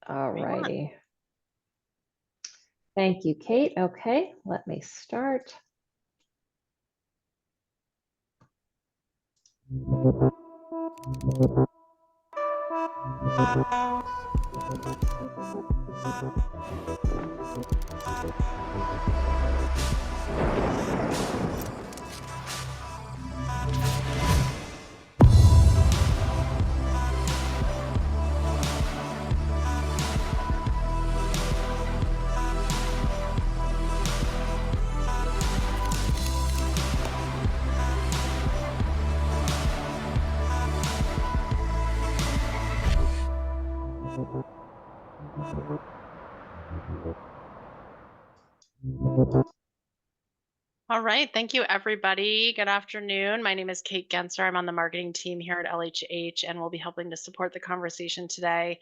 All righty. Thank you, Kate. Okay, let me start. All right. Thank you, everybody. Good afternoon. My name is Kate Genser. I'm on the marketing team here at LHH, and we'll be helping to support the conversation today.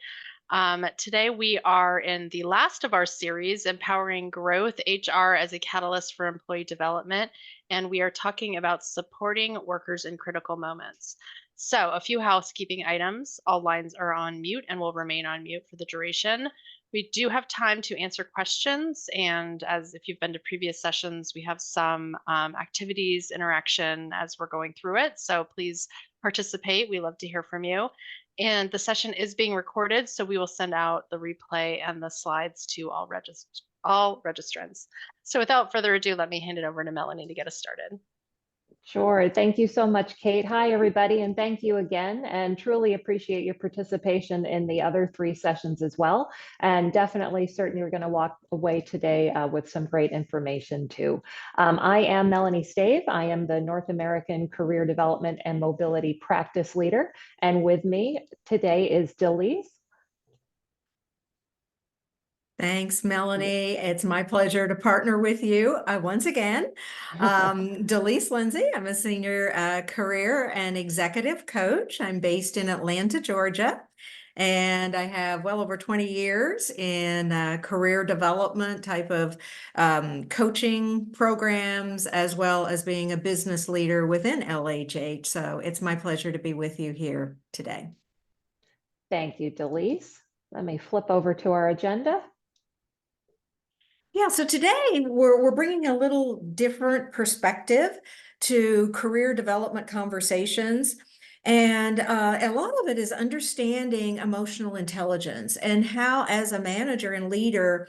Today, we are in the last of our series, Empowering Growth HR as a Catalyst for Employee Development. And we are talking about supporting workers in critical moments. So, a few housekeeping items. All lines are on mute and will remain on mute for the duration. We do have time to answer questions. And as if you've been to previous sessions, we have some activities, interaction as we're going through it. So please participate. We love to hear from you. And the session is being recorded, so we will send out the replay and the slides to all registrants. So without further ado, let me hand it over to Melanie to get us started. Sure. Thank you so much, Kate. Hi, everybody, and thank you again. And truly appreciate your participation in the other 3 sessions as well. And definitely, certainly, we're going to walk away today with some great information too. I am Melanie Stave. I am the North American Career Development and Mobility Practice Leader. And with me today is Delise. Thanks, Melanie. It's my pleasure to partner with you once again. Delise Lindsay, I'm a senior career and executive coach. I'm based in Atlanta, Georgia, and I have well over 20 years in career development type of coaching programs, as well as being a business leader within LHH. So it's my pleasure to be with you here today. Thank you, Delise. Let me flip over to our agenda. Yeah, so today we're bringing a little different perspective to career development conversations. And a lot of it is understanding emotional intelligence and how, as a manager and leader,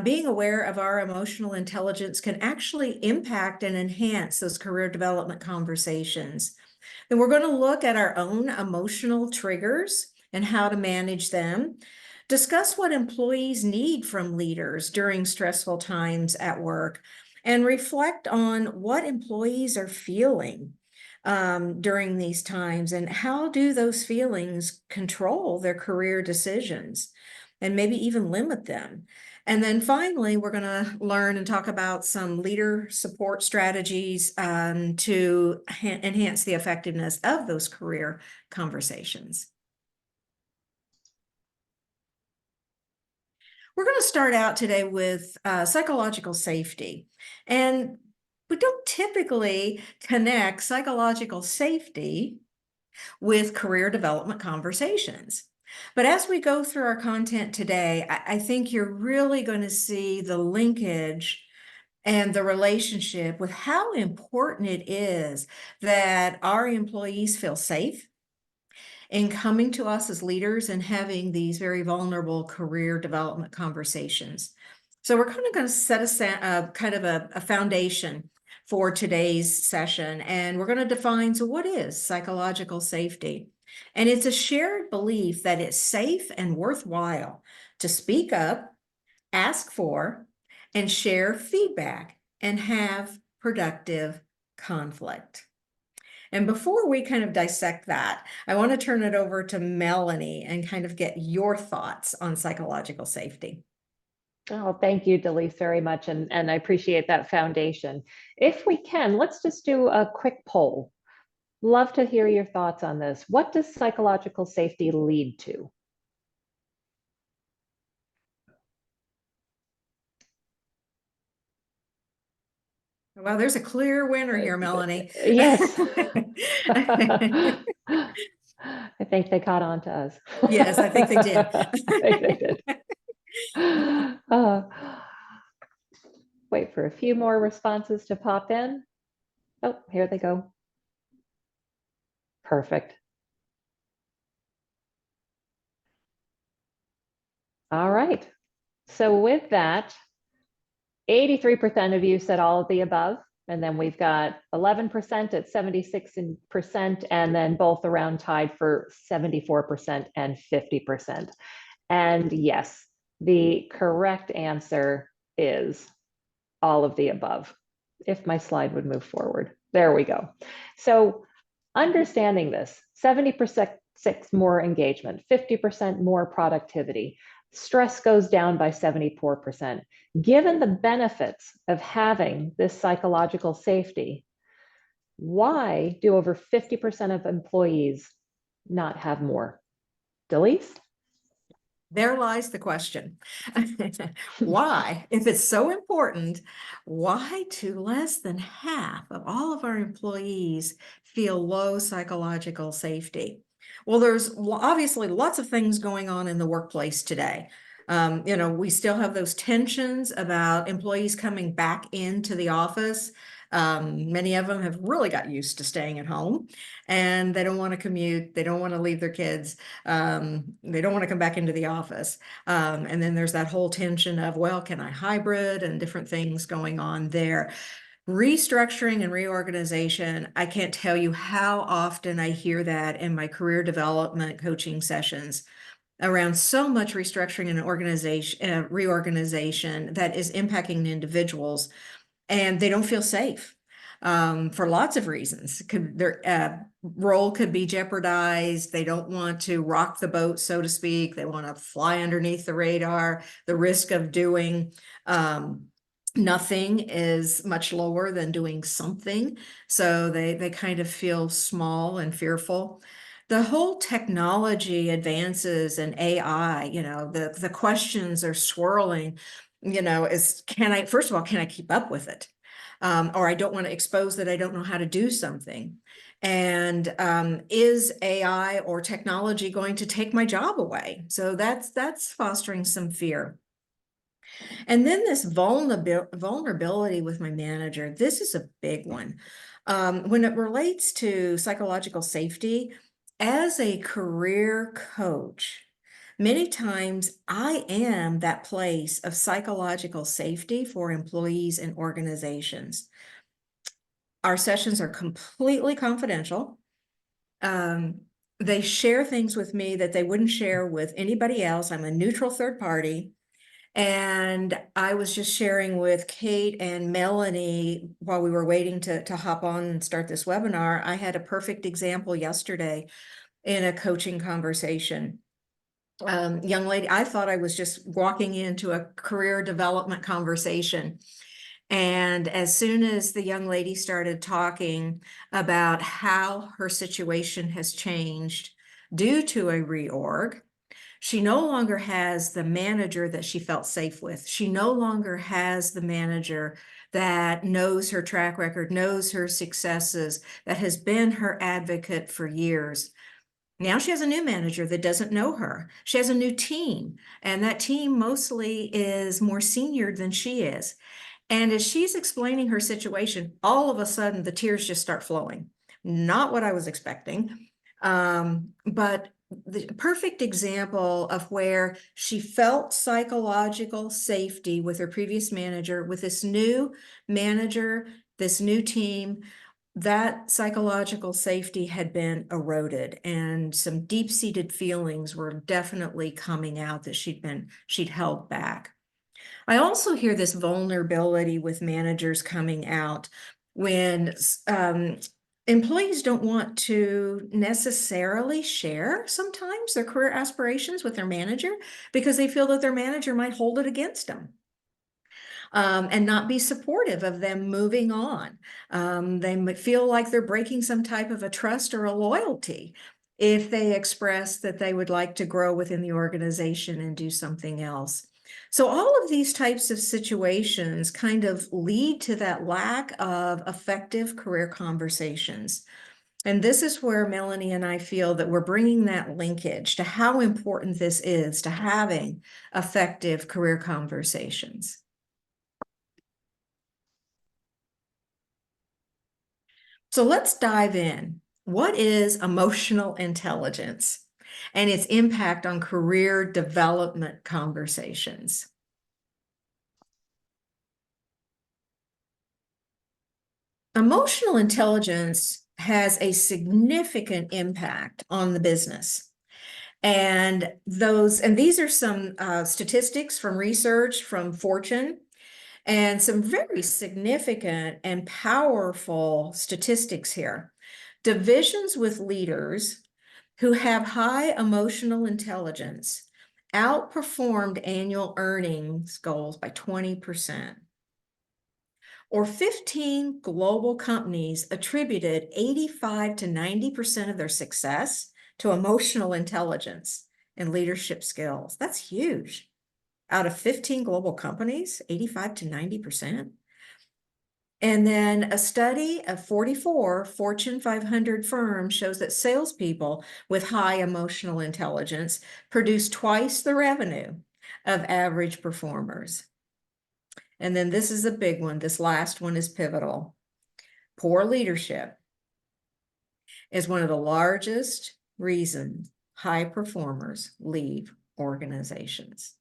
being aware of our emotional intelligence can actually impact and enhance those career development conversations. Then we're going to look at our own emotional triggers and how to manage them. Discuss what employees need from leaders during stressful times at work, and reflect on what employees are feeling during these times and how do those feelings control their career decisions and maybe even limit them. And then finally, we're going to learn and talk about some leader support strategies to enhance the effectiveness of those career conversations. We're going to start out today with psychological safety. And we don't typically connect psychological safety with career development conversations. But as we go through our content today, I think you're really going to see the linkage and the relationship with how important it is that our employees feel safe in coming to us as leaders and having these very vulnerable career development conversations. So we're kind of going to set a foundation for today's session, and we're going to define, so what is psychological safety? And it's a shared belief that it's safe and worthwhile to speak up, ask for, and share feedback and have productive conflict. And before we kind of dissect that, I want to turn it over to Melanie and kind of get your thoughts on psychological safety. Oh, thank you, Delise, very much. And I appreciate that foundation. If we can, let's just do a quick poll. Love to hear your thoughts on this. What does psychological safety lead to? Well, there's a clear winner here, Melanie. Yes. I think they caught on to us. Yes, I think they did. I think they did. Wait for a few more responses to pop in. Oh, here they go. Perfect. All right. So with that, 83% of you said all of the above. And then we've got 11% at 76%, and then both around tied for 74% and 50%. And yes, the correct answer is all of the above. If my slide would move forward. There we go. So understanding this, 70% more engagement, 50% more productivity, stress goes down by 74%. Given the benefits of having this psychological safety, why do over 50% of employees not have more? Delise? There lies the question. Why, if it's so important, why do less than half of all of our employees feel low psychological safety? Well, there's obviously lots of things going on in the workplace today. We still have those tensions about employees coming back into the office. Many of them have really got used to staying at home, and they don't want to commute. They don't want to leave their kids. They don't want to come back into the office. And then there's that whole tension of, well, can I hybrid, and different things going on there. Restructuring and reorganization, I can't tell you how often I hear that in my career development coaching sessions around so much restructuring and organization, reorganization that is impacting individuals, and they don't feel safe for lots of reasons. Their role could be jeopardized. They don't want to rock the boat, so to speak. They want to fly underneath the radar. The risk of doing nothing is much lower than doing something. So they kind of feel small and fearful. The whole technology advances and AI, the questions are swirling, first of all, can I keep up with it? Or I don't want to expose that I don't know how to do something. And is AI or technology going to take my job away? So that's fostering some fear. And then this vulnerability with my manager, this is a big one. When it relates to psychological safety, as a career coach, many times I am that place of psychological safety for employees and organizations. Our sessions are completely confidential. They share things with me that they wouldn't share with anybody else. I'm a neutral third party. And I was just sharing with Kate and Melanie while we were waiting to hop on and start this webinar. I had a perfect example yesterday in a coaching conversation. Young lady, I thought I was just walking into a career development conversation. And as soon as the young lady started talking about how her situation has changed due to a reorg, she no longer has the manager that she felt safe with. She no longer has the manager that knows her track record, knows her successes, that has been her advocate for years. Now she has a new manager that doesn't know her. She has a new team, and that team mostly is more senior than she is. And as she's explaining her situation, all of a sudden the tears just start flowing. Not what I was expecting, but the perfect example of where she felt psychological safety with her previous manager, with this new manager, this new team. That psychological safety had been eroded, and some deep-seated feelings were definitely coming out that she'd held back. I also hear this vulnerability with managers coming out when employees don't want to necessarily share sometimes their career aspirations with their manager because they feel that their manager might hold it against them. And not be supportive of them moving on. They might feel like they're breaking some type of a trust or a loyalty if they express that they would like to grow within the organization and do something else. So all of these types of situations kind of lead to that lack of effective career conversations. And this is where Melanie and I feel that we're bringing that linkage to how important this is to having effective career conversations. So let's dive in. What is emotional intelligence and its impact on career development conversations? Emotional intelligence has a significant impact on the business. And these are some statistics from research from Fortune, and some very significant and powerful statistics here. Divisions with leaders who have high emotional intelligence outperformed annual earnings goals by 20%. Or 15 global companies attributed 85 to 90% of their success to emotional intelligence and leadership skills. That's huge. Out of 15 global companies, 85 to 90%. And then a study of 44 Fortune 500 firms shows that salespeople with high emotional intelligence produce twice the revenue of average performers. And then this is a big one. This last one is pivotal. Poor leadership is one of the largest reasons high performers leave organizations.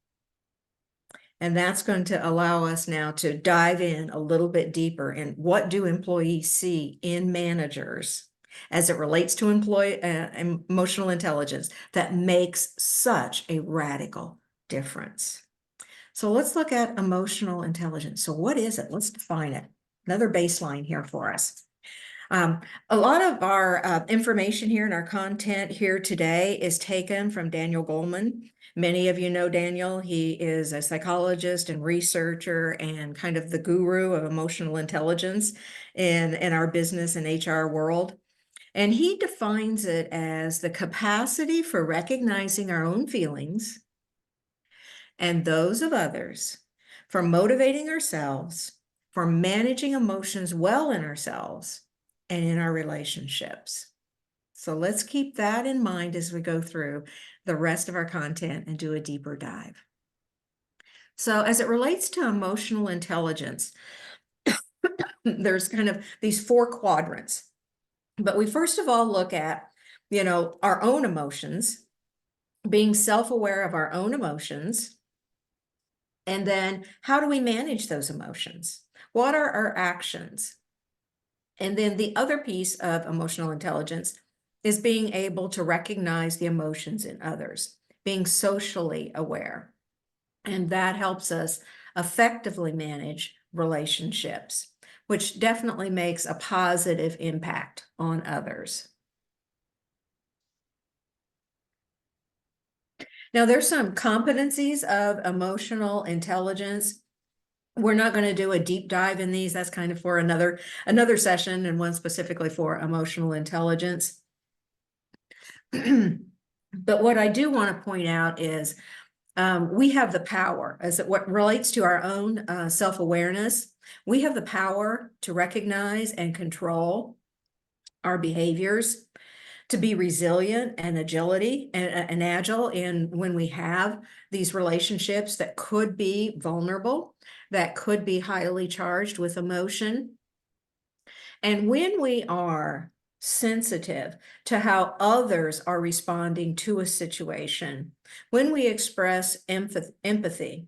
And that's going to allow us now to dive in a little bit deeper in what do employees see in managers as it relates to emotional intelligence that makes such a radical difference. So let's look at emotional intelligence. So what is it? Let's define it. Another baseline here for us. A lot of our information here and our content here today is taken from Daniel Goleman. Many of you know Daniel. He is a psychologist and researcher and kind of the guru of emotional intelligence in our business and HR world. And he defines it as the capacity for recognizing our own feelings and those of others, for motivating ourselves, for managing emotions well in ourselves and in our relationships. So let's keep that in mind as we go through the rest of our content and do a deeper dive. So as it relates to emotional intelligence, there's kind of these 4 quadrants. But we first of all look at, our own emotions, being self-aware of our own emotions. And then how do we manage those emotions? What are our actions? And then the other piece of emotional intelligence is being able to recognize the emotions in others, being socially aware. And that helps us effectively manage relationships, which definitely makes a positive impact on others. Now, there's some competencies of emotional intelligence. We're not going to do a deep dive in these. That's kind of for another session, and one specifically for emotional intelligence. But what I do want to point out is we have the power, as what relates to our own self-awareness, we have the power to recognize and control our behaviors, to be resilient and agility and agile in when we have these relationships that could be vulnerable, that could be highly charged with emotion. And when we are sensitive to how others are responding to a situation, when we express empathy,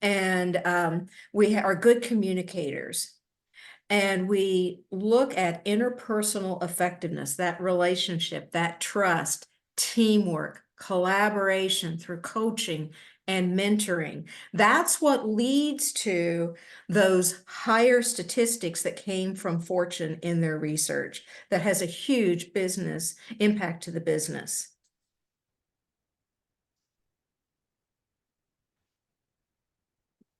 and we are good communicators, and we look at interpersonal effectiveness, that relationship, that trust, teamwork, collaboration through coaching and mentoring. That's what leads to those higher statistics that came from Fortune in their research that has a huge business impact to the business.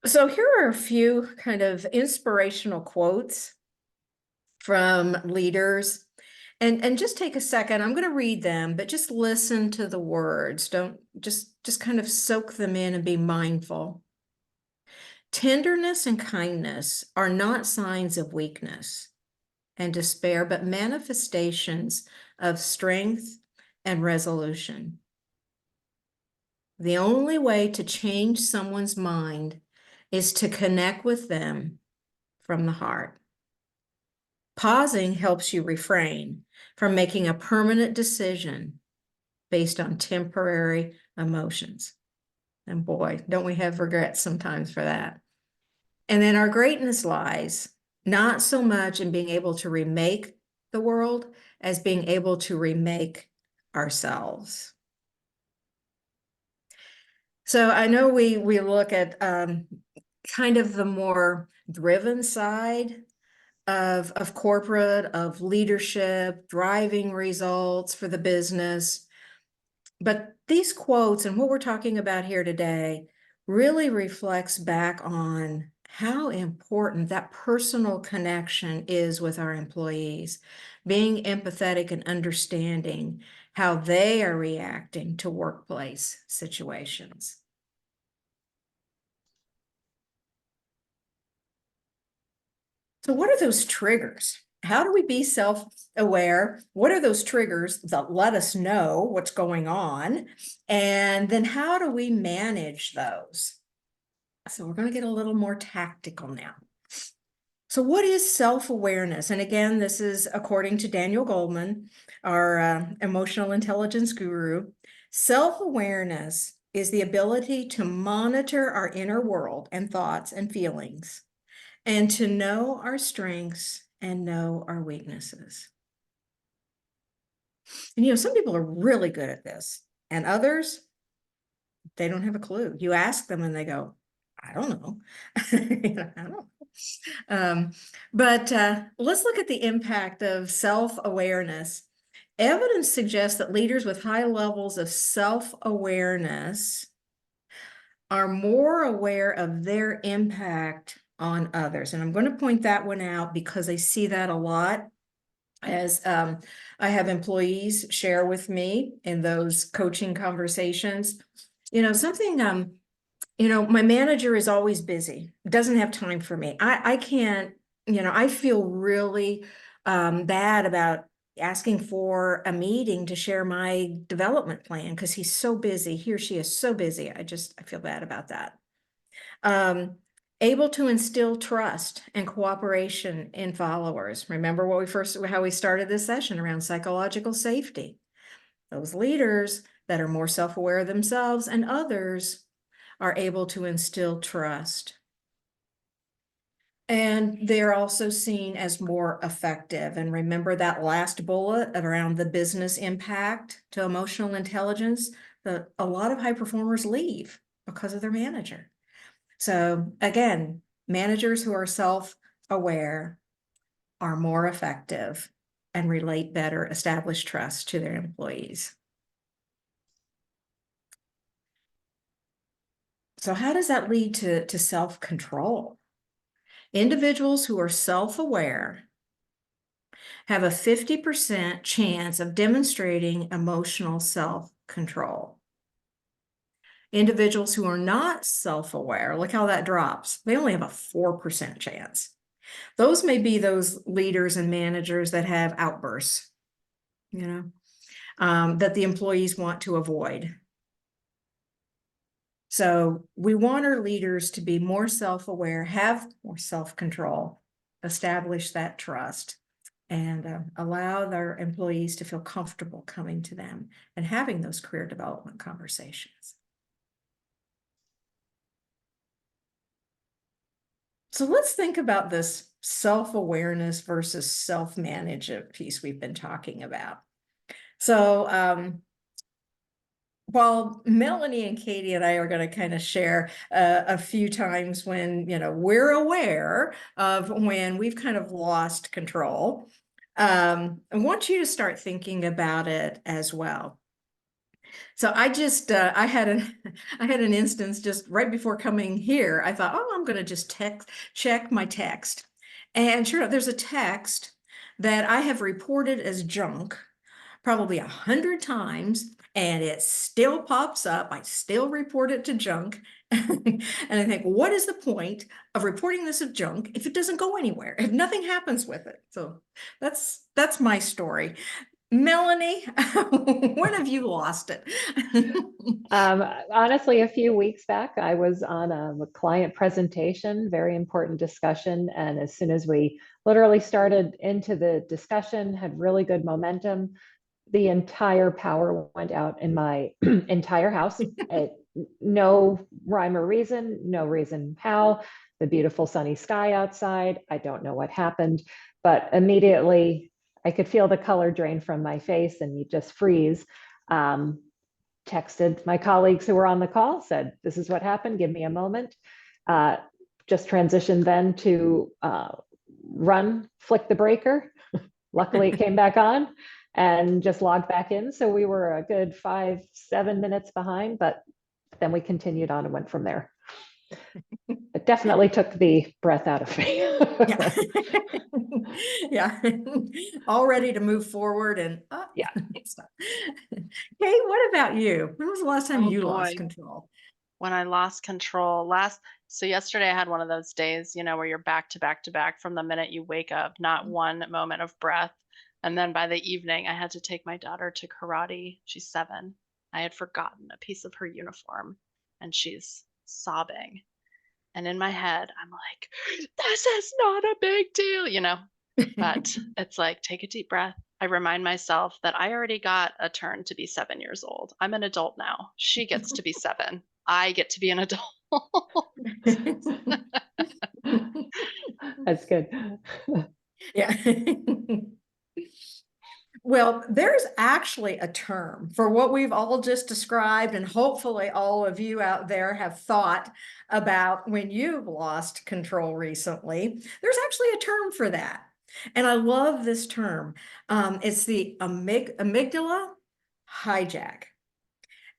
So here are a few kind of inspirational quotes from leaders. And just take a second. I'm going to read them, but just listen to the words. Don't just kind of soak them in and be mindful. Tenderness and kindness are not signs of weakness. and despair, but manifestations of strength and resolution. The only way to change someone's mind is to connect with them from the heart. Pausing helps you refrain from making a permanent decision based on temporary emotions. And boy, don't we have regrets sometimes for that. And then our greatness lies not so much in being able to remake the world as being able to remake ourselves. So I know we look at kind of the more driven side of corporate, of leadership, driving results for the business. But these quotes and what we're talking about here today really reflects back on how important that personal connection is with our employees, being empathetic and understanding how they are reacting to workplace situations. So what are those triggers? How do we be self-aware? What are those triggers that let us know what's going on? And then how do we manage those? So we're going to get a little more tactical now. So what is self-awareness? And again, this is according to Daniel Goleman, our emotional intelligence guru. Self-awareness is the ability to monitor our inner world and thoughts and feelings, and to know our strengths and know our weaknesses. And some people are really good at this, and others, they don't have a clue. You ask them and they go, I don't know. I don't know. But let's look at the impact of self-awareness. Evidence suggests that leaders with high levels of self-awareness are more aware of their impact on others. And I'm going to point that one out because I see that a lot as I have employees share with me in those coaching conversations. My manager is always busy, doesn't have time for me. I can't, I feel really bad about asking for a meeting to share my development plan because he's so busy. He or she is so busy. I feel bad about that. Able to instill trust and cooperation in followers. Remember how we started this session around psychological safety. Those leaders that are more self-aware of themselves and others are able to instill trust. And they're also seen as more effective. And remember that last bullet around the business impact to emotional intelligence, that a lot of high performers leave because of their manager. So again, managers who are self-aware are more effective and relate better, establish trust to their employees. So how does that lead to self-control? Individuals who are self-aware have a 50% chance of demonstrating emotional self-control. Individuals who are not self-aware, look how that drops. They only have a 4% chance. Those may be those leaders and managers that have outbursts, that the employees want to avoid. So we want our leaders to be more self-aware, have more self-control, establish that trust, and allow their employees to feel comfortable coming to them and having those career development conversations. So let's think about this self-awareness versus self-management piece we've been talking about. So while Melanie and Katie and I are going to kind of share a few times when, we're aware of when we've kind of lost control, I want you to start thinking about it as well. So I just, I had an instance just right before coming here. I thought, I'm going to just check my text. And sure enough, there's a text that I have reported as junk probably 100 times, and it still pops up. I still report it to junk. And I think, what is the point of reporting this as junk if it doesn't go anywhere, if nothing happens with it? So that's my story. Melanie, when have you lost it? Honestly, a few weeks back, I was on a client presentation, very important discussion. And as soon as we literally started into the discussion, had really good momentum, the entire power went out in my entire house. No rhyme or reason, no reason how. The beautiful sunny sky outside. I don't know what happened, but immediately I could feel the color drain from my face and you just freeze. Texted my colleagues who were on the call, said, this is what happened, give me a moment. Just transitioned then to run, flick the breaker. Luckily, it came back on and just logged back in. So we were a good 5-7 minutes behind, but then we continued on and went from there. It definitely took the breath out of me. Yeah. Yeah. All ready to move forward and Yeah. Kate, what about you? When was the last time Oh, you boy. lost control? When I lost control so yesterday I had one of those days, where you're back to back to back from the minute you wake up, not one moment of breath. And then by the evening, I had to take my daughter to karate. She's 7. I had forgotten a piece of her uniform and she's sobbing. And in my head, I'm like, this is not a big deal, but it's like, take a deep breath. I remind myself that I already got a turn to be 7 years old. I'm an adult now. She gets to be 7. I get to be an adult. That's good. Yeah. Well, there's actually a term for what we've all just described, and hopefully all of you out there have thought about when you've lost control recently. There's actually a term for that. And I love this term. It's the amygdala hijack.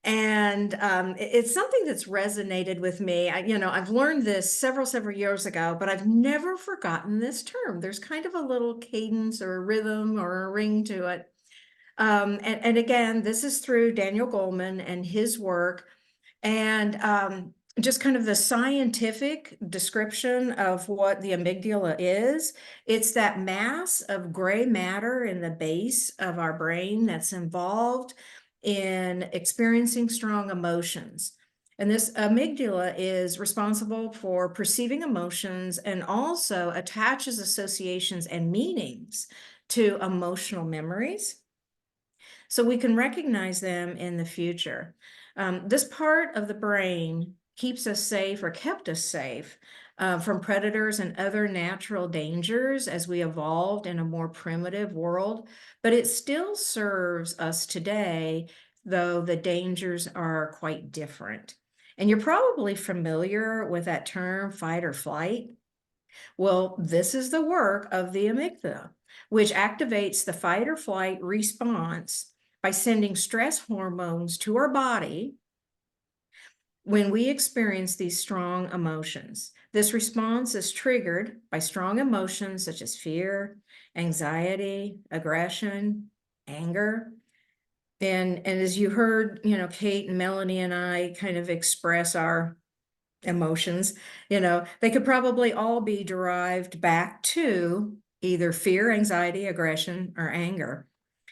And it's something that's resonated with me. I've learned this several years ago, but I've never forgotten this term. There's kind of a little cadence or a rhythm or a ring to it. And again, this is through Daniel Goleman and his work, and just kind of the scientific description of what the amygdala is. It's that mass of gray matter in the base of our brain that's involved in experiencing strong emotions. And this amygdala is responsible for perceiving emotions and also attaches associations and meanings to emotional memories, so we can recognize them in the future. This part of the brain keeps us safe, or kept us safe, from predators and other natural dangers as we evolved in a more primitive world, but it still serves us today, though the dangers are quite different. And you're probably familiar with that term, fight or flight. Well, this is the work of the amygdala, which activates the fight or flight response by sending stress hormones to our body when we experience these strong emotions. This response is triggered by strong emotions such as fear, anxiety, aggression, anger. And as you heard, Kate and Melanie and I kind of express our emotions, they could probably all be derived back to either fear, anxiety, aggression, or anger.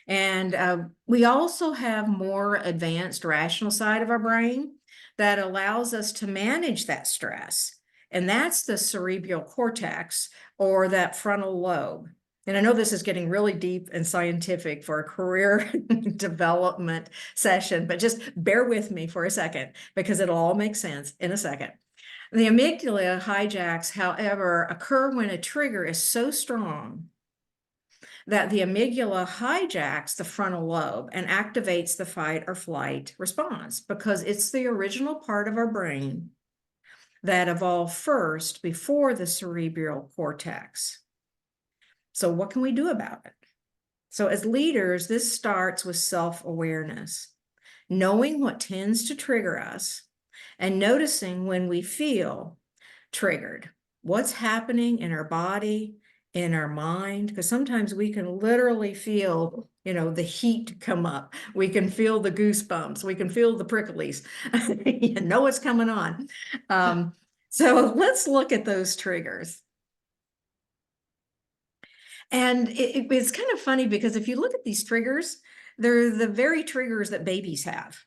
And we also have more advanced rational side of our brain that allows us to manage that stress. And that's the cerebral cortex, or that frontal lobe. And I know this is getting really deep and scientific for a career development session, but just bear with me for a second because it'll all make sense in a second. The amygdala hijacks, however, occur when a trigger is so strong that the amygdala hijacks the frontal lobe and activates the fight or flight response, because it's the original part of our brain that evolved first before the cerebral cortex. So what can we do about it? So as leaders, this starts with self-awareness, knowing what tends to trigger us and noticing when we feel triggered, what's happening in our body, in our mind, because sometimes we can literally feel, the heat come up. We can feel the goosebumps. We can feel the pricklies. You know what's coming on. So let's look at those triggers. And it's kind of funny because if you look at these triggers, they're the very triggers that babies have.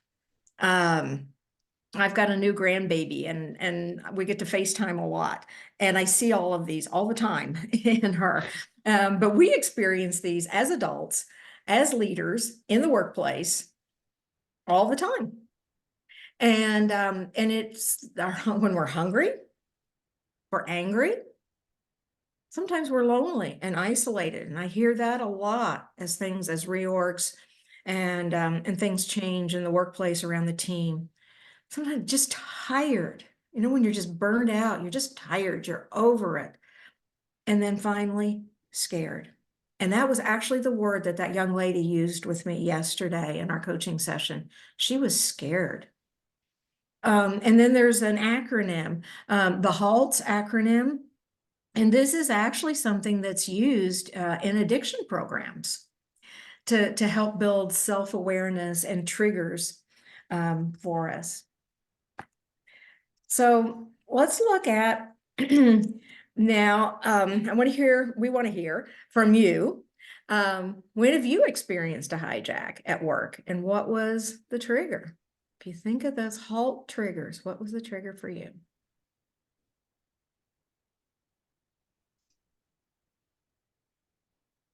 I've got a new grandbaby and we get to FaceTime a lot. And I see all of these all the time in her. But we experience these as adults, as leaders in the workplace all the time. And it's when we're hungry, we're angry, sometimes we're lonely and isolated. And I hear that a lot as reorgs and things change in the workplace around the team. Sometimes just tired, when you're just burned out, you're just tired, you're over it. And then finally, scared. And that was actually the word that young lady used with me yesterday in our coaching session. She was scared. And then there's an acronym, the HALT acronym. And this is actually something that's used in addiction programs to help build self-awareness and triggers for us. So let's look at now. We want to hear from you. When have you experienced a hijack at work, and what was the trigger? If you think of those HALT triggers, what was the trigger for you?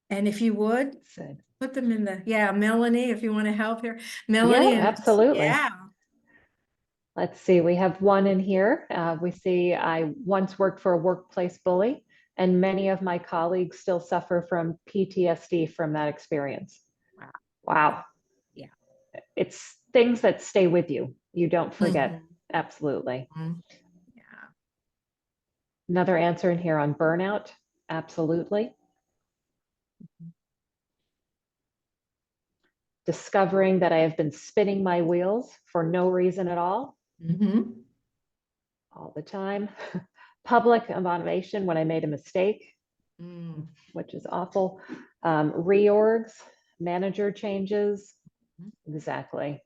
And if you would, put them in Melanie, if you want to help here. Melanie. Yeah, absolutely. Yeah. Let's see, we have one in here. We see I once worked for a workplace bully, and many of my colleagues still suffer from PTSD from that experience. Wow. Yeah. It's things that stay with you. You don't forget. Mm-hmm. Absolutely. Mm-hmm. Yeah. Another answer in here on burnout. Absolutely. Mm-hmm. Discovering that I have been spinning my wheels for no reason at all. Mm-hmm. All the time. Public motivation when I made a mistake, which is awful. Reorgs, manager changes. Exactly.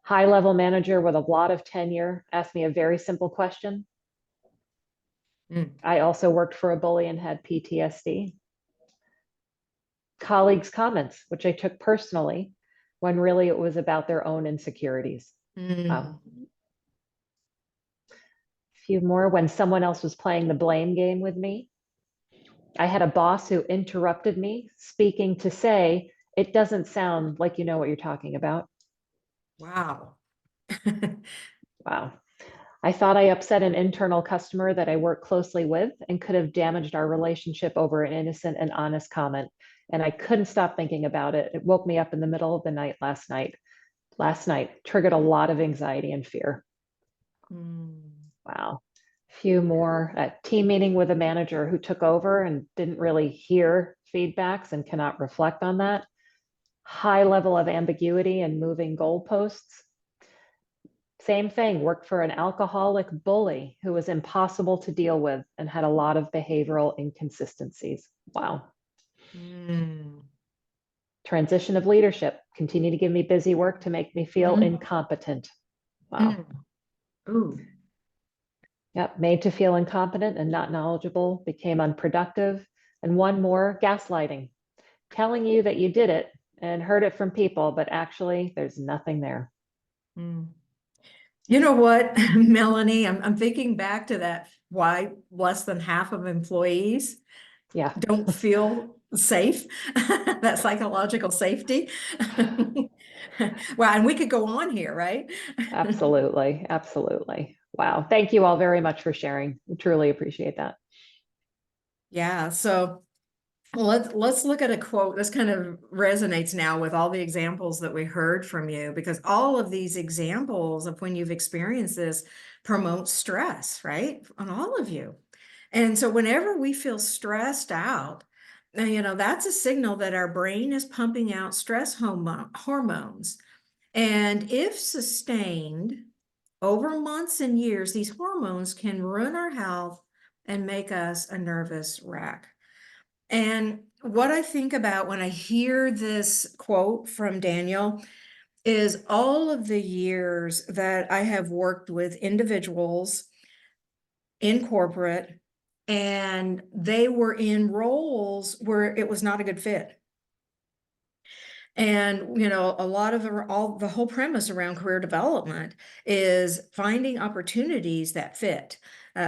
High level manager with a lot of tenure asked me a very simple question. I also worked for a bully and had PTSD. Colleagues' comments, which I took personally, when really it was about their own insecurities. Wow. A few more. When someone else was playing the blame game with me, I had a boss who interrupted me speaking to say, it doesn't sound like you know what you're talking about. Wow. Wow. I thought I upset an internal customer that I work closely with and could have damaged our relationship over an innocent and honest comment. And I couldn't stop thinking about it. It woke me up in the middle of the night last night. Triggered a lot of anxiety and fear. Wow. A few more. A team meeting with a manager who took over and didn't really hear feedbacks and cannot reflect on that. High level of ambiguity and moving goalposts. Same thing, worked for an alcoholic bully who was impossible to deal with and had a lot of behavioral inconsistencies. Wow. Transition of leadership, continue to give me busy work to make me feel incompetent. Wow. Ooh. Yep, made to feel incompetent and not knowledgeable, became unproductive. And one more, gaslighting, telling you that you did it and heard it from people, but actually there's nothing there. You know what, Melanie, I'm thinking back to that, why less than half of employees don't feel safe, that psychological safety. Well, and we could go on here, right? Absolutely. Absolutely. Wow. Thank you all very much for sharing. We truly appreciate that. Yeah. So let's look at a quote. This kind of resonates now with all the examples that we heard from you, because all of these examples of when you've experienced this promote stress, right? On all of you. And so whenever we feel stressed out, that's a signal that our brain is pumping out stress hormones. And if sustained over months and years, these hormones can ruin our health and make us a nervous wreck. And what I think about when I hear this quote from Daniel is all of the years that I have worked with individuals in corporate, and they were in roles where it was not a good fit. And, a lot of the whole premise around career development is finding opportunities that fit,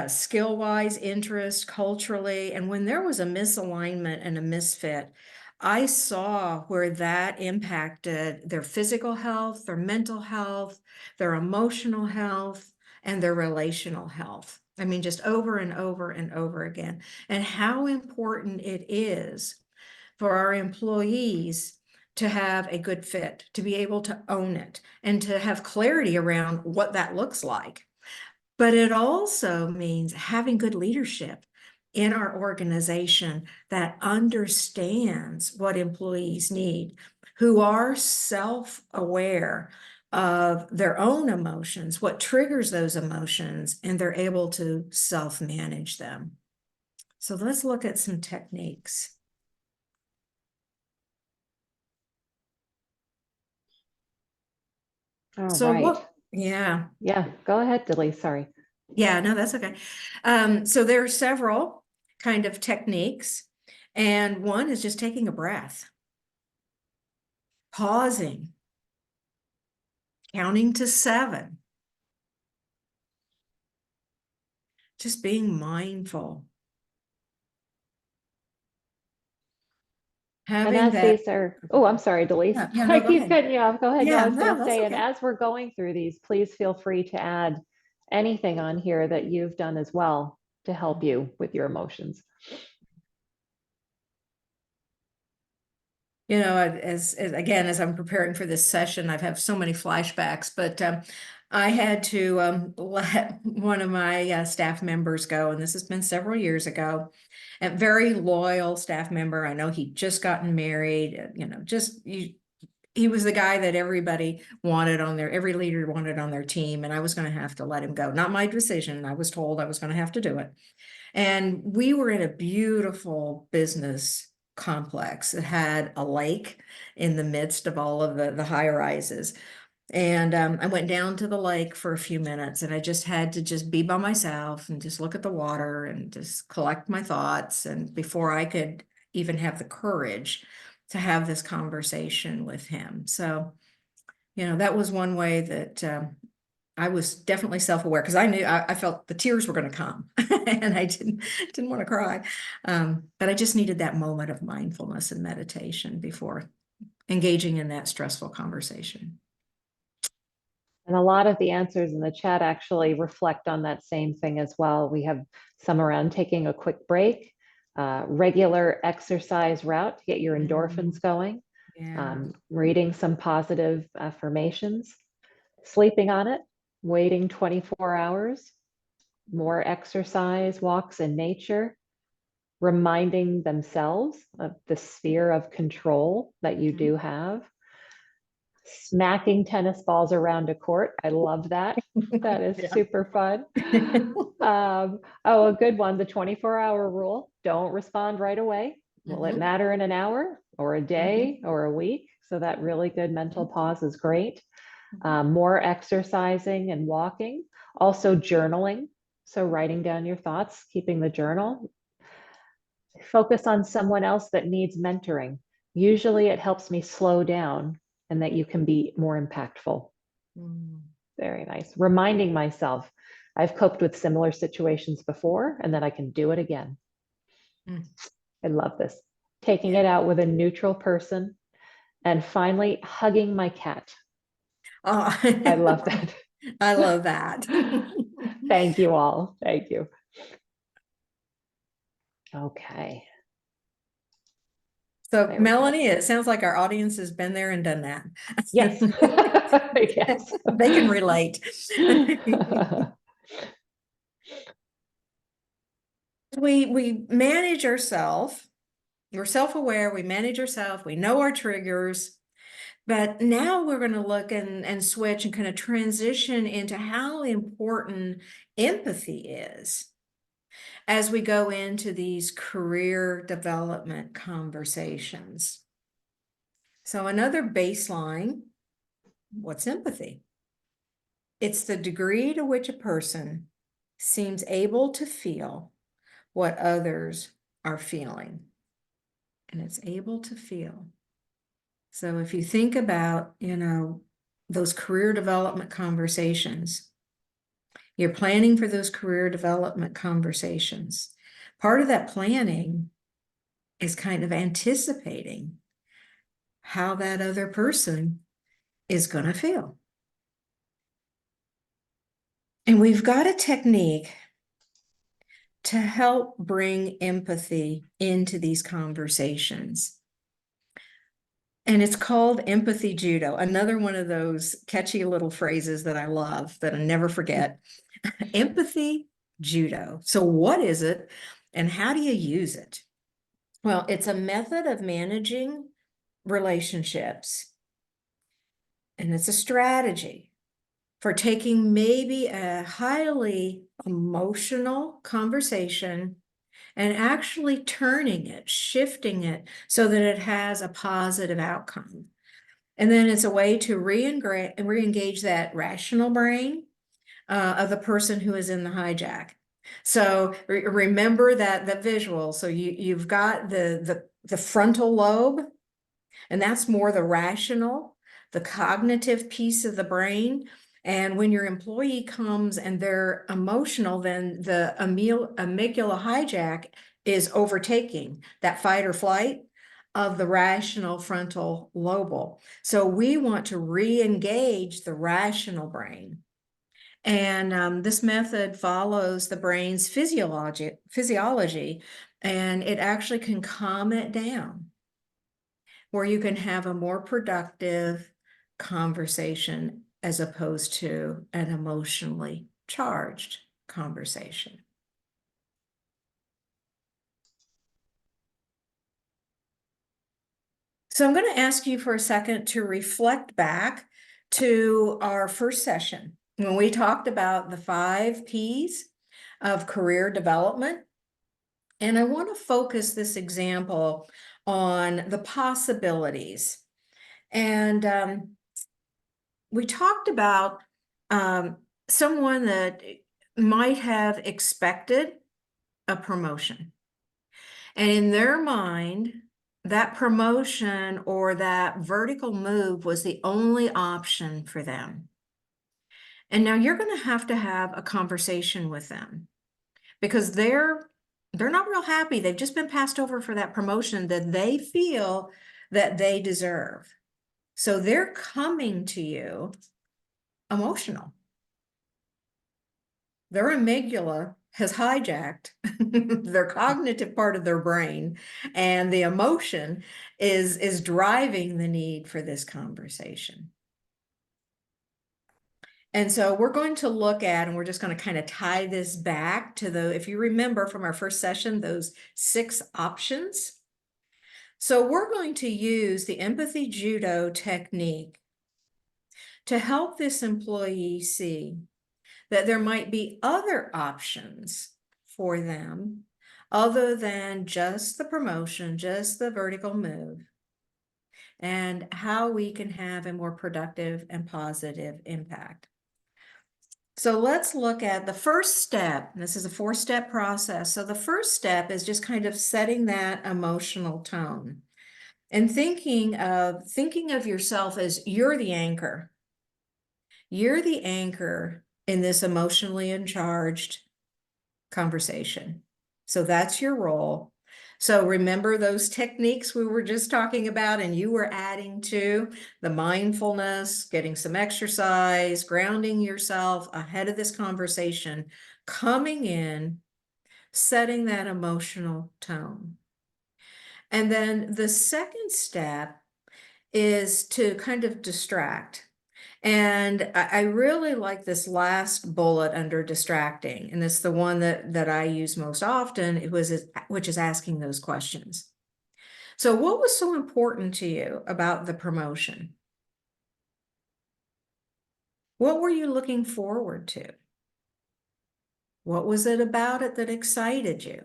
skill-wise, interest, culturally. And when there was a misalignment and a misfit, I saw where that impacted their physical health, their mental health, their emotional health, and their relational health. I mean, just over and over and over again. And how important it is for our employees to have a good fit, to be able to own it, and to have clarity around what that looks like. But it also means having good leadership in our organization that understands what employees need, who are self-aware of their own emotions, what triggers those emotions, and they're able to self-manage them. So let's look at some techniques. All So right. yeah. Yeah, go ahead, Delise. Sorry. Yeah, no, that's okay. So there are several kind of techniques, and one is just taking a breath, pausing, counting to 7, just being mindful. And Having as that. these are, oh, I'm sorry, Delise. Yeah, no, I go keep ahead. cutting you off. Go ahead. No, Yeah, I was going no, to that's say, and okay. as we're going through these, please feel free to add anything on here that you've done as well to help you with your emotions. As again, as I'm preparing for this session, I've had so many flashbacks, but I had to let one of my staff members go, and this has been several years ago. A very loyal staff member. I know he'd just gotten married, he was the guy that everybody wanted on every leader wanted on their team, and I was going to have to let him go. Not my decision. I was told I was going to have to do it. And we were in a beautiful business complex. It had a lake in the midst of all of the high rises. And I went down to the lake for a few minutes, and I just had to just be by myself and just look at the water and just collect my thoughts. And before I could even have the courage to have this conversation with him. So, that was one way that I was definitely self-aware, because I knew I felt the tears were going to come and I didn't want to cry. But I just needed that moment of mindfulness and meditation before engaging in that stressful conversation. And a lot of the answers in the chat actually reflect on that same thing as well. We have some around taking a quick break, regular exercise route to get your endorphins going, Yeah. reading some positive affirmations, sleeping on it, waiting 24 hours, more exercise, walks in nature, reminding themselves of the sphere of control that you do have, smacking tennis balls around a court. I love that. That is Yeah. super fun. A good one, the 24-hour rule. Don't respond right away. Will it matter in an hour or a day or a week? So that really good mental pause is great. More exercising and walking. Also journaling. So writing down your thoughts, keeping the journal. Focus on someone else that needs mentoring. Usually it helps me slow down and that you can be more impactful. Very nice. Reminding myself I've coped with similar situations before and that I can do it again. I love this. Taking it out with a neutral person. And finally, hugging my cat. Oh, I love that. I love that. Thank you all. Thank you. Okay. So Melanie, it sounds like our audience has been there and done that. Yes. Yes. They can relate. We manage ourselves. We're self-aware, we manage ourselves, we know our triggers, but now we're going to look and switch and kind of transition into how important empathy is. as we go into these career development conversations. So another baseline, what's empathy? It's the degree to which a person seems able to feel what others are feeling. And it's able to feel. So if you think about, those career development conversations, you're planning for those career development conversations. Part of that planning is kind of anticipating how that other person is going to feel. And we've got a technique to help bring empathy into these conversations. And it's called empathy judo, another one of those catchy little phrases that I love that I never forget. Empathy judo. So what is it and how do you use it? Well, it's a method of managing relationships, and it's a strategy for taking maybe a highly emotional conversation and actually turning it, shifting it so that it has a positive outcome. And then it's a way to re-engage that rational brain of the person who is in the hijack. So remember that the visual. So you've got the frontal lobe, and that's more the rational, the cognitive piece of the brain. And when your employee comes and they're emotional, then the amygdala hijack is overtaking that fight or flight of the rational frontal lobe. So we want to re-engage the rational brain. And this method follows the brain's physiology, and it actually can calm it down, where you can have a more productive conversation as opposed to an emotionally charged conversation. So I'm going to ask you for a second to reflect back to our first session when we talked about the 5 P's of career development. And I want to focus this example on the possibilities. And we talked about someone that might have expected a promotion. And in their mind, that promotion or that vertical move was the only option for them. And now you're going to have a conversation with them because they're not real happy. They've just been passed over for that promotion that they feel that they deserve. So they're coming to you emotional. Their amygdala has hijacked their cognitive part of their brain, and the emotion is driving the need for this conversation. And so we're going to look at, and we're just going to kind of tie this back to if you remember from our first session, those 6 options. So we're going to use the empathy judo technique to help this employee see that there might be other options for them other than just the promotion, just the vertical move, and how we can have a more productive and positive impact. So let's look at the first step. This is a 4-step process. So the first step is just kind of setting that emotional tone and thinking of yourself as you're the anchor. You're the anchor in this emotionally charged conversation. So that's your role. So remember those techniques we were just talking about, and you were adding to the mindfulness, getting some exercise, grounding yourself ahead of this conversation, coming in, setting that emotional tone. And then the second step is to kind of distract. And I really like this last bullet under distracting. And it's the one that I use most often, which is asking those questions. So what was so important to you about the promotion? What were you looking forward to? What was it about it that excited you?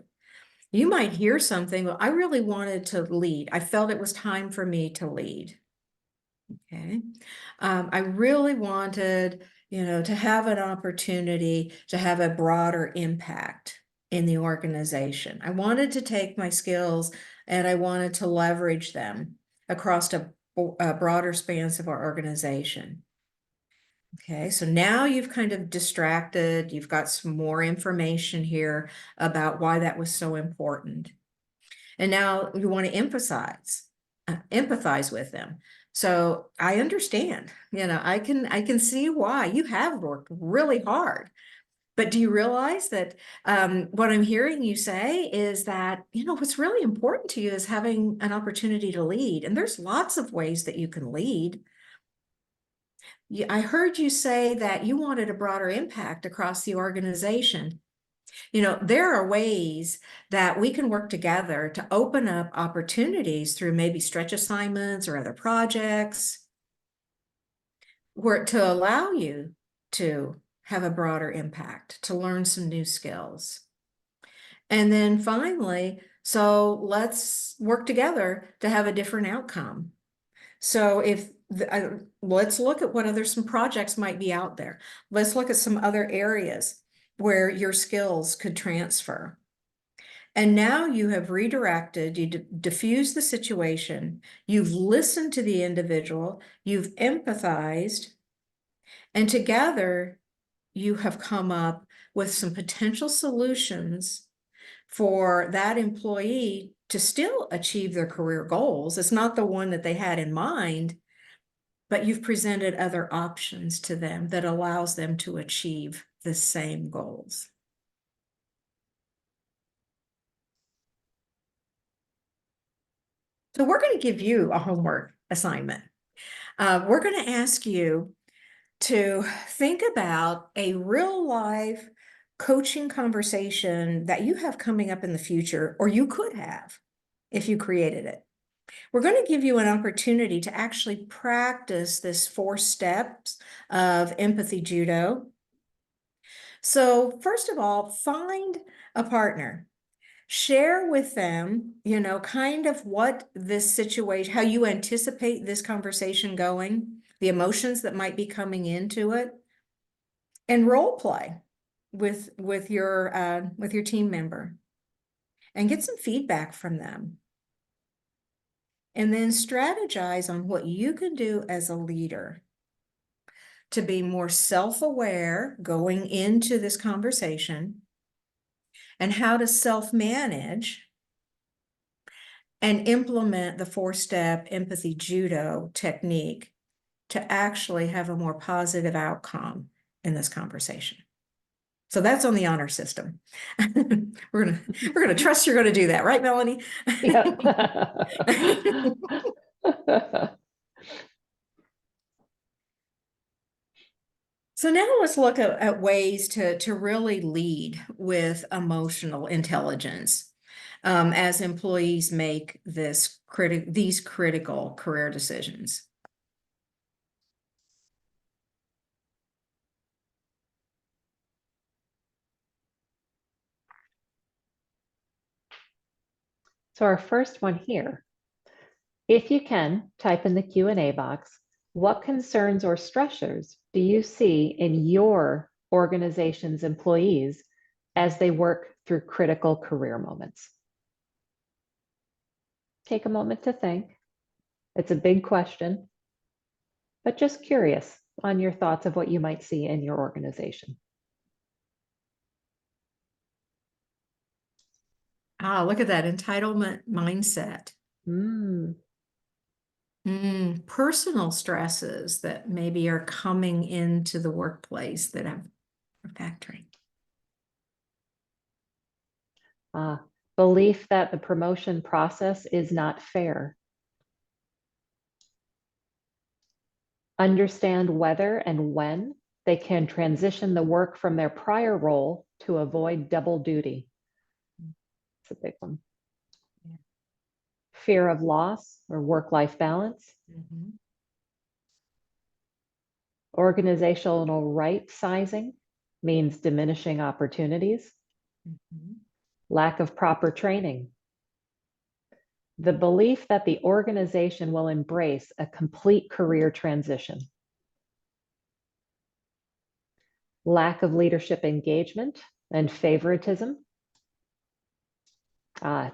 You might hear something, well, I really wanted to lead. I felt it was time for me to lead. Okay. I really wanted, to have an opportunity to have a broader impact in the organization. I wanted to take my skills and I wanted to leverage them across a broader spans of our organization. Okay, so now you've kind of distracted, you've got some more information here about why that was so important. And now you want to empathize with them. So I understand, I can see why you have worked really hard. But do you realize that what I'm hearing you say is that, what's really important to you is having an opportunity to lead. And there's lots of ways that you can lead. I heard you say that you wanted a broader impact across the organization. There are ways that we can work together to open up opportunities through maybe stretch assignments or other projects to allow you to have a broader impact, to learn some new skills. And then finally, so let's work together to have a different outcome. So let's look at some projects might be out there. Let's look at some other areas where your skills could transfer. And now you have redirected, you diffused the situation, you've listened to the individual, you've empathized, and together you have come up with some potential solutions for that employee to still achieve their career goals. It's not the one that they had in mind, but you've presented other options to them that allows them to achieve the same goals. So we're going to give you a homework assignment. We're going to ask you to think about a real life coaching conversation that you have coming up in the future, or you could have if you created it. We're going to give you an opportunity to actually practice this 4 steps of empathy judo. So first of all, find a partner. Share with them, kind of what this situation, how you anticipate this conversation going, the emotions that might be coming into it, and role play with your team member and get some feedback from them. And then strategize on what you can do as a leader to be more self-aware going into this conversation and how to self-manage and implement the 4-step empathy judo technique to actually have a more positive outcome in this conversation. So that's on the honor system. We're gonna trust you're gonna do that, right, Melanie? Yep. So now let's look at ways to really lead with emotional intelligence as employees make these critical career decisions. So our first one here, if you can, type in the Q&A box, what concerns or stressors do you see in your organization's employees as they work through critical career moments? Take a moment to think. It's a big question, but just curious on your thoughts of what you might see in your organization. Ah, look at that entitlement mindset. Personal stresses that maybe are coming into the workplace that are factoring. Belief that the promotion process is not fair. Understand whether and when they can transition the work from their prior role to avoid double duty. It's a big one. Yeah. Fear of loss or work-life balance. Organizational right sizing, means diminishing opportunities, Mhm. lack of proper training, the belief that the organization will embrace a complete career transition, lack of leadership engagement and favoritism,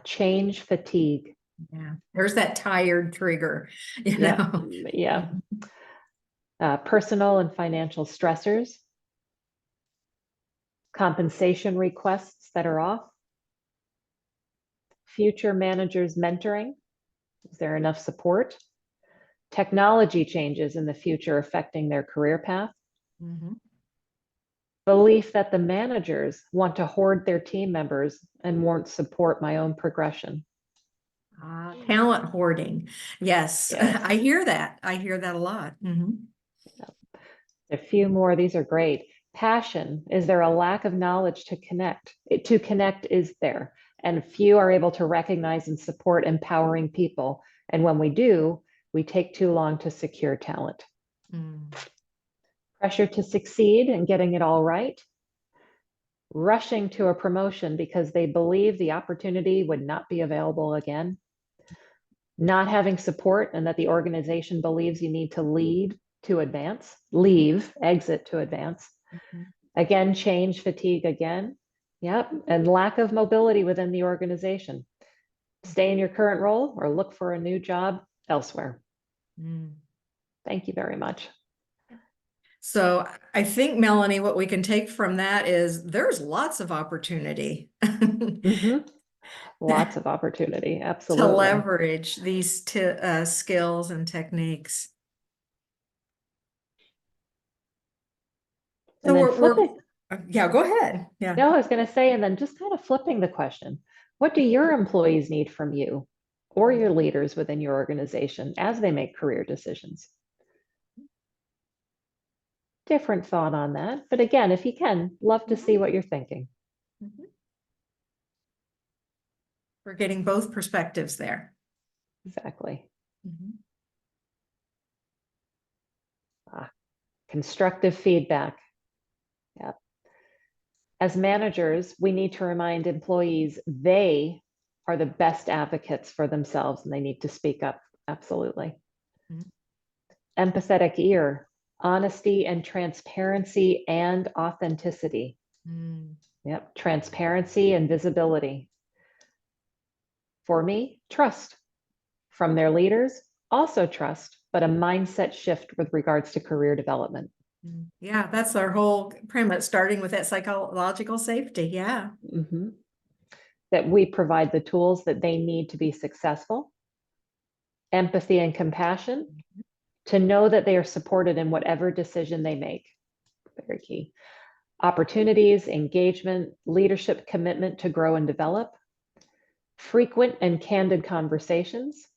change fatigue. Yeah, there's that tired trigger, you Yeah, know. yeah. Personal and financial stressors, compensation requests that are off, future managers mentoring. Is there enough support? Technology changes in the future affecting their career path. Mhm. Belief that the managers want to hoard their team members and won't support my own progression. Talent hoarding. Yes, Yes. I hear that. I hear that a lot. Mhm. A few more, these are great. Passion, is there a lack of knowledge to connect? To connect is there, and few are able to recognize and support empowering people. And when we do, we take too long to secure talent. Mm. Pressure to succeed and getting it all right. Rushing to a promotion because they believe the opportunity would not be available again. Not having support and that the organization believes you need to lead to advance, leave, exit to advance. Mhm. Again, change fatigue again. Yep. And lack of mobility within the organization. Stay in your current role or look for a new job elsewhere. Mm. Thank you very much. So I think, Melanie, what we can take from that is there's lots of opportunity Mhm. Lots of opportunity. to Absolutely. leverage these skills and techniques. And So then we're flipping. yeah, go ahead. Yeah. No, I was going to say, and then just kind of flipping the question, what do your employees need from you or your leaders within your organization as they make career decisions? Different thought on that. But again, if you can, love to see what you're thinking. Mhm. We're getting both perspectives there. Exactly. Mhm. Constructive feedback. Yeah. As managers, we need to remind employees they are the best advocates for themselves and they need to speak up. Absolutely. Mhm. Empathetic ear, honesty and transparency and authenticity. Mm. Yep. Transparency and visibility. For me, trust from their leaders, also trust, but a mindset shift with regards to career development. Yeah, that's our whole premise, starting with that psychological safety. Yeah. Mhm. That we provide the tools that they need to be successful, empathy and compassion, to know that they are supported in whatever decision they make. Very key. Opportunities, engagement, leadership commitment to grow and develop, frequent and candid conversations,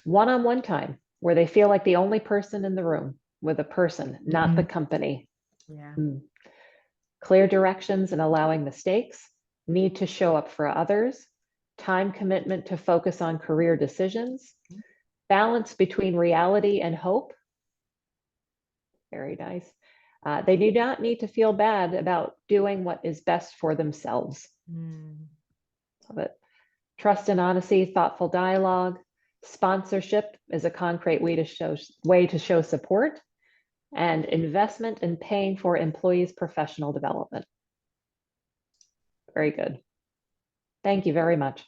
one-on-one time where they feel like the only person in the room with a person, not the company. Yeah. Clear directions and allowing mistakes, need to show up for others, time commitment to focus on career decisions, balance between reality and hope. Very nice. They do not need to feel bad about doing what is best for themselves. Love it. Trust and honesty, thoughtful dialogue. Sponsorship is a concrete way to show support, and investment in paying for employees' professional development. Very good. Thank you very much.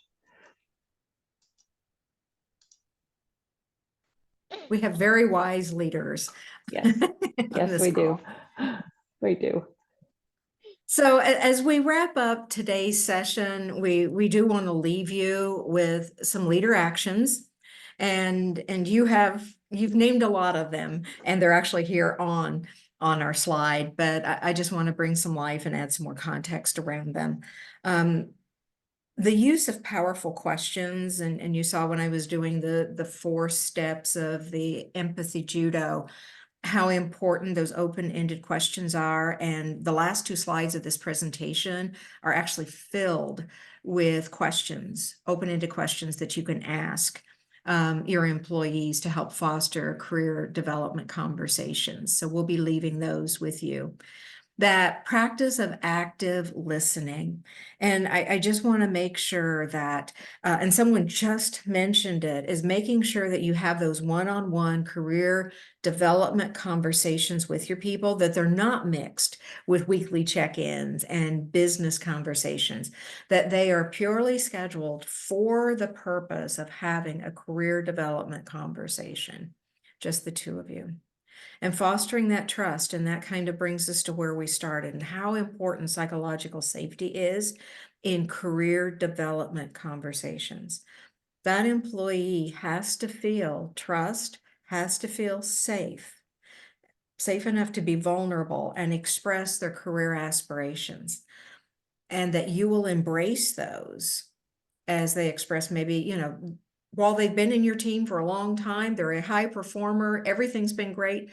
We have very wise leaders. Yes, on yes, this we do. call. We do. So as we wrap up today's session, we do want to leave you with some leader actions, and you've named a lot of them, and they're actually here on our slide, but I just want to bring some life and add some more context around them. The use of powerful questions, and you saw when I was doing the 4 steps of the empathy judo, how important those open-ended questions are. And the last 2 slides of this presentation are actually filled with questions, open-ended questions that you can ask your employees to help foster career development conversations. So we'll be leaving those with you. that practice of active listening. And I just want to make sure that, and someone just mentioned it, is making sure that you have those one-on-one career development conversations with your people, that they're not mixed with weekly check-ins and business conversations, that they are purely scheduled for the purpose of having a career development conversation, just the two of you. And fostering that trust, and that kind of brings us to where we started and how important psychological safety is in career development conversations. That employee has to feel trust, has to feel safe enough to be vulnerable and express their career aspirations, and that you will embrace those as they express, maybe, while they've been in your team for a long time, they're a high performer, everything's been great,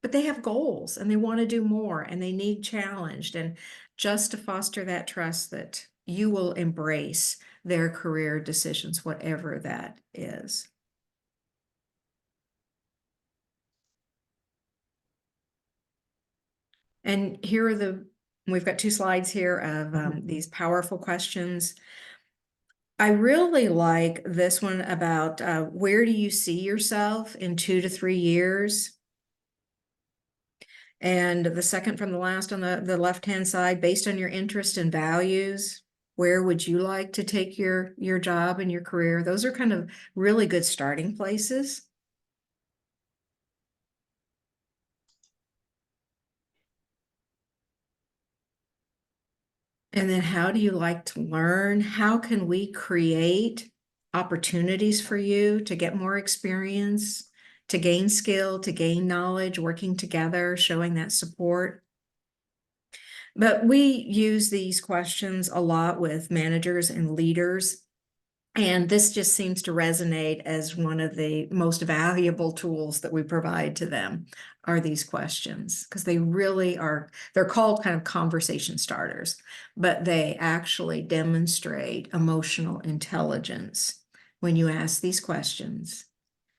but they have goals and they want to do more and they need challenged. And just to foster that trust that you will embrace their career decisions, whatever that is. And here are we've got 2 slides here of these powerful questions. I really like this one about where do you see yourself in 2 to 3 years? And the second from the last on the left-hand side, based on your interest and values, where would you like to take your job and your career? Those are kind of really good starting places. And then how do you like to learn? How can we create opportunities for you to get more experience, to gain skill, to gain knowledge, working together, showing that support? But we use these questions a lot with managers and leaders. And this just seems to resonate as one of the most valuable tools that we provide to them, are these questions, because they really are, they're called kind of conversation starters, but they actually demonstrate emotional intelligence. When you ask these questions,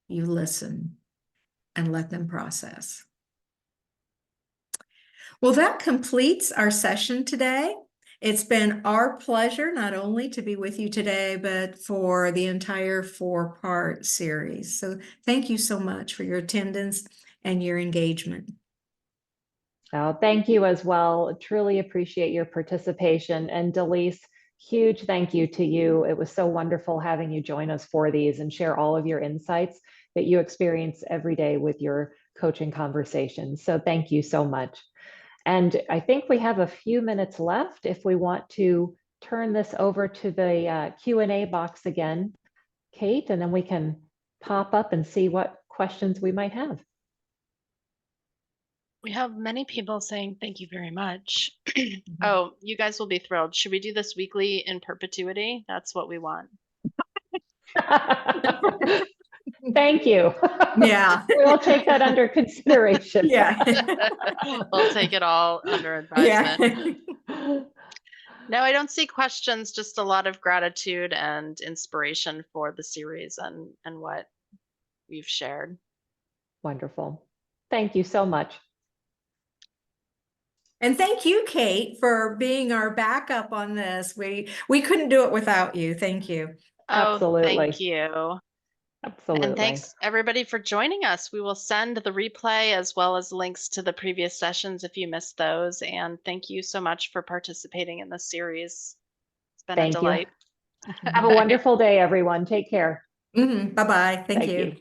you listen and let them process. Well, that completes our session today. It's been our pleasure not only to be with you today, but for the entire 4-part series. So thank you so much for your attendance and your engagement. Oh, thank you as well. Truly appreciate your participation. And Delise, huge thank you to you. It was so wonderful having you join us for these and share all of your insights that you experience every day with your coaching conversations. So thank you so much. And I think we have a few minutes left if we want to turn this over to the Q&A box again, Kate, and then we can pop up and see what questions we might have. We have many people saying thank you very much. Oh, you guys will be thrilled. Should we do this weekly in perpetuity? That's what we want. Thank you. Yeah. We'll take that under consideration. Yeah. We'll take it all under advisement. Yeah. No, I don't see questions, just a lot of gratitude and inspiration for the series and what we've shared. Wonderful. Thank you so much. And thank you, Kate, for being our backup on this. We couldn't do it without you. Thank you. Absolutely. Oh, thank you. Absolutely. And thanks everybody for joining us. We will send the replay as well as links to the previous sessions if you missed those. And thank you so much for participating in this series. It's been a delight. Have a wonderful day, everyone. Take care. Bye-bye. Thank you.